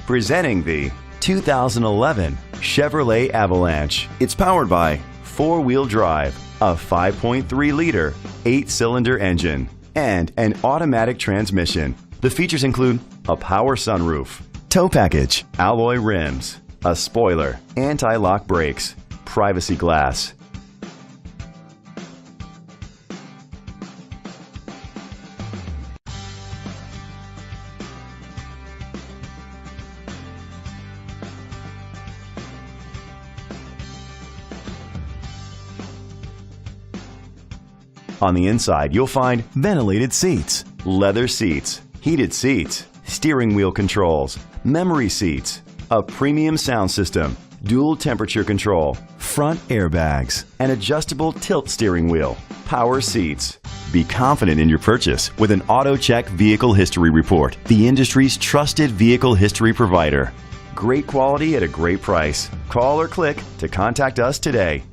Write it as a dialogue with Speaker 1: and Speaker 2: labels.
Speaker 1: Presenting the 2011 Chevrolet Avalanche. It's powered by four-wheel drive, a 5.3-liter, 8-cylinder engine, and an automatic transmission. The features include a power sunroof, tow package, alloy rims, a spoiler, anti-lock brakes, privacy glass. On the inside, you'll find ventilated seats, leather seats, heated seats, steering wheel controls, memory seats, a premium sound system, dual temperature control, front airbags, an adjustable tilt steering wheel, power seats. Be confident in your purchase with an AutoCheck Vehicle History Report, the industry's trusted vehicle history provider. Great quality at a great price. Call or click to contact us today.